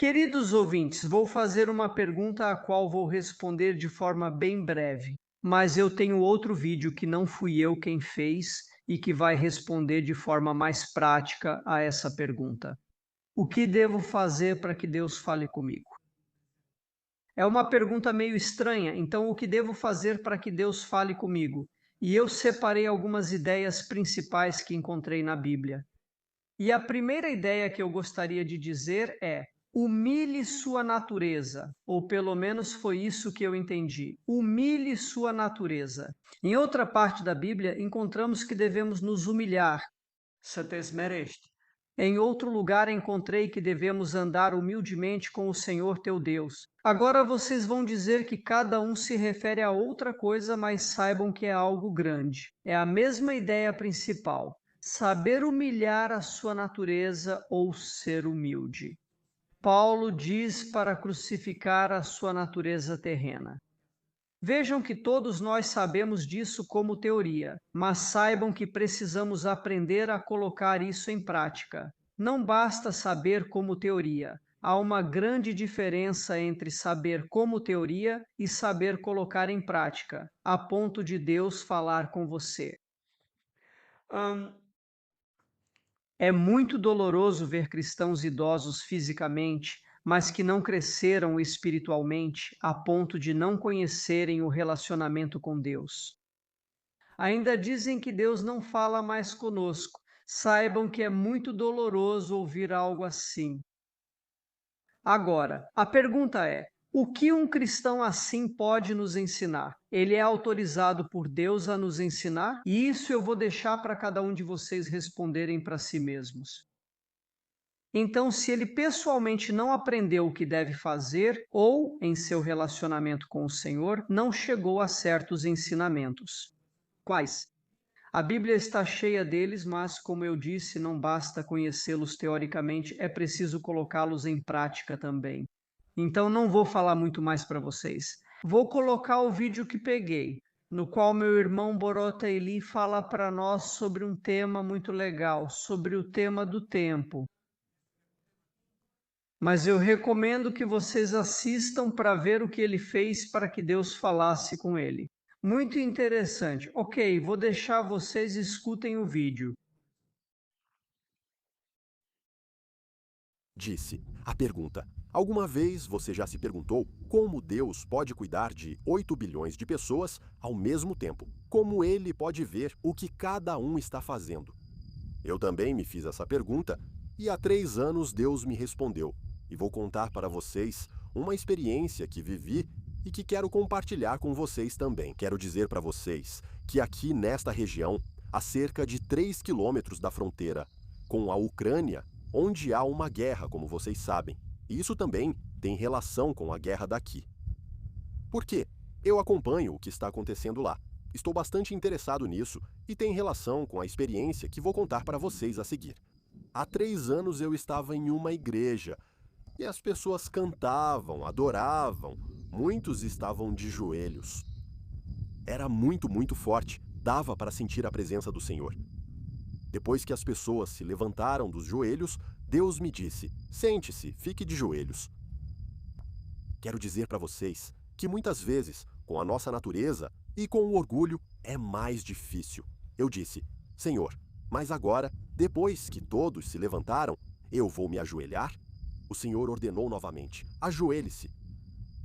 Queridos ouvintes, vou fazer uma pergunta a qual vou responder de forma bem breve, mas eu tenho outro vídeo que não fui eu quem fez e que vai responder de forma mais prática a essa pergunta. O que devo fazer para que Deus fale comigo? É uma pergunta meio estranha, então o que devo fazer para que Deus fale comigo? E eu separei algumas ideias principais que encontrei na Bíblia. E a primeira ideia que eu gostaria de dizer é: humilhe sua natureza, ou pelo menos foi isso que eu entendi. Humilhe sua natureza. Em outra parte da Bíblia, encontramos que devemos nos humilhar. Să te smerești. Em outro lugar, encontrei que devemos andar humildemente com o Senhor teu Deus. Agora vocês vão dizer que cada um se refere a outra coisa, mas saibam que é algo grande. É a mesma ideia principal. Saber humilhar a sua natureza ou ser humilde. Paulo diz para crucificar a sua natureza terrena. Vejam que todos nós sabemos disso como teoria, mas saibam que precisamos aprender a colocar isso em prática. Não basta saber como teoria. Há uma grande diferença entre saber como teoria e saber colocar em prática, a ponto de Deus falar com você. É muito doloroso ver cristãos idosos fisicamente, mas que não cresceram espiritualmente a ponto de não conhecerem o relacionamento com Deus. Ainda dizem que Deus não fala mais conosco. Saibam que é muito doloroso ouvir algo assim. Agora, a pergunta é: o que um cristão assim pode nos ensinar? Ele é autorizado por Deus a nos ensinar? E isso eu vou deixar para cada um de vocês responderem para si mesmos. Então, se ele pessoalmente não aprendeu o que deve fazer, ou em seu relacionamento com o Senhor, não chegou a certos ensinamentos. Quais? A Bíblia está cheia deles, mas, como eu disse, não basta conhecê-los teoricamente, é preciso colocá-los em prática também. Então, não vou falar muito mais para vocês. Vou colocar o vídeo que peguei, no qual meu irmão Borota Eli fala para nós sobre um tema muito legal, sobre o tema do tempo. Mas eu recomendo que vocês assistam para ver o que ele fez para que Deus falasse com ele. Muito interessante. Ok, vou deixar vocês escutem o vídeo. Disse. A pergunta: alguma vez você já se perguntou como Deus pode cuidar de 8 bilhões de pessoas ao mesmo tempo? Como ele pode ver o que cada um está fazendo? Eu também me fiz essa pergunta e há 3 anos Deus me respondeu. E vou contar para vocês uma experiência que vivi e que quero compartilhar com vocês também. Quero dizer para vocês que aqui nesta região, a cerca de 3 quilômetros da fronteira com a Ucrânia, onde há uma guerra, como vocês sabem. E isso também tem relação com a guerra daqui. Por quê? Eu acompanho o que está acontecendo lá. Estou bastante interessado nisso e tem relação com a experiência que vou contar para vocês a seguir. Há 3 anos eu estava em uma igreja e as pessoas cantavam, adoravam, muitos estavam de joelhos. Era muito forte, dava para sentir a presença do Senhor. Depois que as pessoas se levantaram dos joelhos, Deus me disse: sente-se, fique de joelhos. Quero dizer para vocês que muitas vezes, com a nossa natureza e com o orgulho, é mais difícil. Eu disse: Senhor, mas agora, depois que todos se levantaram, eu vou me ajoelhar? O Senhor ordenou novamente: ajoelhe-se.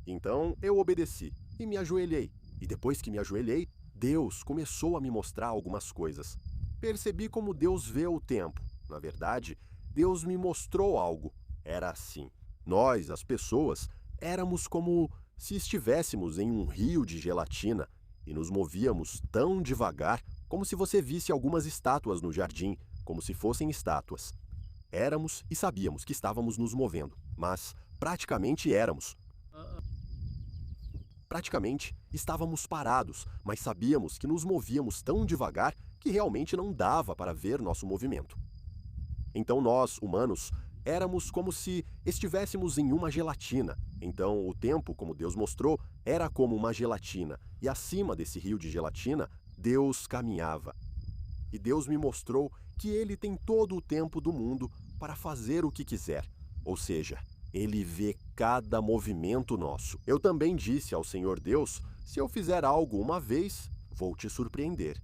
Então eu obedeci e me ajoelhei. E depois que me ajoelhei, Deus começou a me mostrar algumas coisas. Percebi como Deus vê o tempo. Na verdade, Deus me mostrou algo. Era assim. Nós, as pessoas, éramos como se estivéssemos em um rio de gelatina e nos movíamos tão devagar como se você visse algumas estátuas no jardim, como se fossem estátuas. Éramos e sabíamos que estávamos nos movendo, mas praticamente éramos. Praticamente estávamos parados, mas sabíamos que nos movíamos tão devagar que realmente não dava para ver nosso movimento. Então nós, humanos, éramos como se estivéssemos em uma gelatina. Então o tempo, como Deus mostrou, era como uma gelatina. E acima desse rio de gelatina, Deus caminhava. E Deus me mostrou que Ele tem todo o tempo do mundo para fazer o que quiser. Ou seja, Ele vê cada movimento nosso. Eu também disse ao Senhor Deus, se eu fizer algo uma vez, vou te surpreender.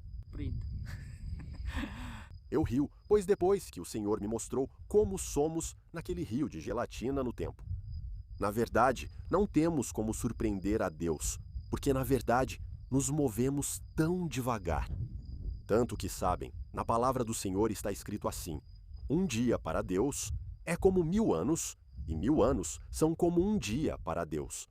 Eu rio, pois depois que o Senhor me mostrou como somos naquele rio de gelatina no tempo. Na verdade, não temos como surpreender a Deus, porque na verdade nos movemos tão devagar. Tanto que sabem, na palavra do Senhor está escrito assim: um dia para Deus é como 1000 anos, e 1000 anos são como um dia para Deus.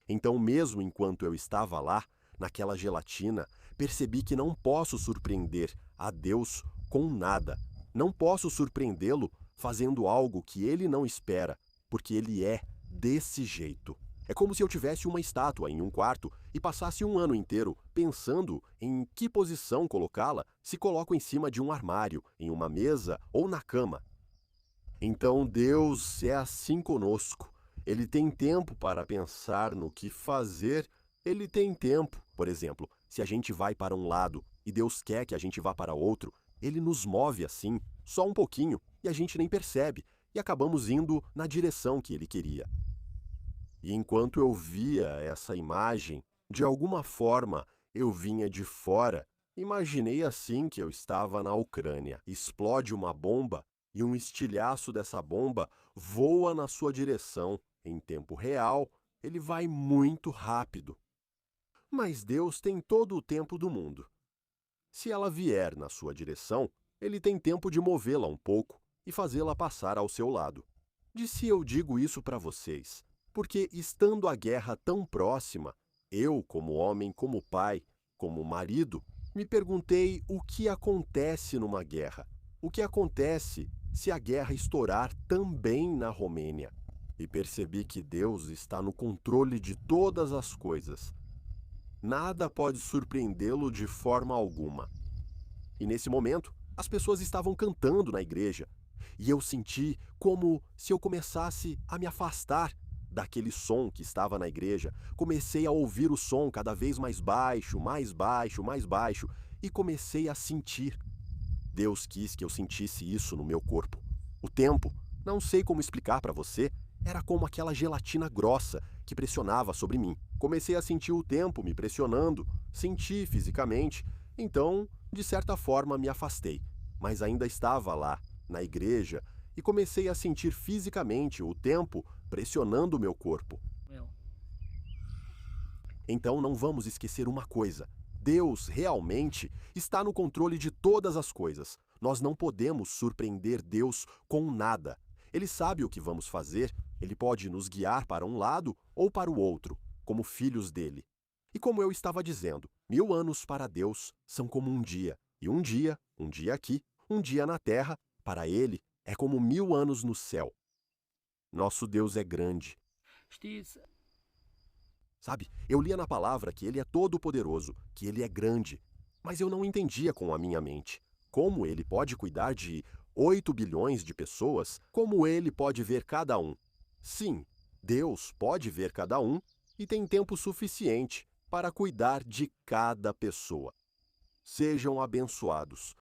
Então, mesmo enquanto eu estava lá, naquela gelatina, percebi que não posso surpreender a Deus com nada. Não posso surpreendê-lo fazendo algo que ele não espera, porque ele é desse jeito. É como se eu tivesse uma estátua em um quarto e passasse um ano inteiro pensando em que posição colocá-la, se coloco em cima de um armário, em uma mesa ou na cama. Então Deus é assim conosco. Ele tem tempo para pensar no que fazer. Ele tem tempo. Por exemplo, se a gente vai para um lado e Deus quer que a gente vá para outro, Ele nos move assim, só um pouquinho, e a gente nem percebe, e acabamos indo na direção que Ele queria. E enquanto eu via essa imagem, de alguma forma eu vinha de fora, imaginei assim que eu estava na Ucrânia. Explode uma bomba e um estilhaço dessa bomba voa na sua direção. Em tempo real, ele vai muito rápido. Mas Deus tem todo o tempo do mundo. Se ela vier na sua direção, ele tem tempo de movê-la um pouco e fazê-la passar ao seu lado. De se eu digo isso para vocês, porque estando a guerra tão próxima, eu, como homem, como pai, como marido, me perguntei o que acontece numa guerra. O que acontece se a guerra estourar também na Romênia? E percebi que Deus está no controle de todas as coisas. Nada pode surpreendê-lo de forma alguma. E nesse momento, as pessoas estavam cantando na igreja, e eu senti como se eu começasse a me afastar daquele som que estava na igreja. Comecei a ouvir o som cada vez mais baixo, mais baixo, mais baixo, e comecei a sentir. Deus quis que eu sentisse isso no meu corpo. O tempo, não sei como explicar para você, era como aquela gelatina grossa que pressionava sobre mim. Comecei a sentir o tempo me pressionando, senti fisicamente, então, de certa forma, me afastei. Mas ainda estava lá, na igreja, e comecei a sentir fisicamente o tempo pressionando o meu corpo. Então não vamos esquecer uma coisa: Deus realmente está no controle de todas as coisas. Nós não podemos surpreender Deus com nada. Ele sabe o que vamos fazer, ele pode nos guiar para um lado ou para o outro, como filhos dele. E como eu estava dizendo, 1000 anos para Deus são como um dia, e um dia aqui, um dia na terra, para ele é como 1000 anos no céu. Nosso Deus é grande. Sabe, eu lia na palavra que ele é todo-poderoso, que ele é grande, mas eu não entendia com a minha mente. Como ele pode cuidar de 8 bilhões de pessoas? Como ele pode ver cada um? Sim, Deus pode ver cada um e tem tempo suficiente para cuidar de cada pessoa. Sejam abençoados.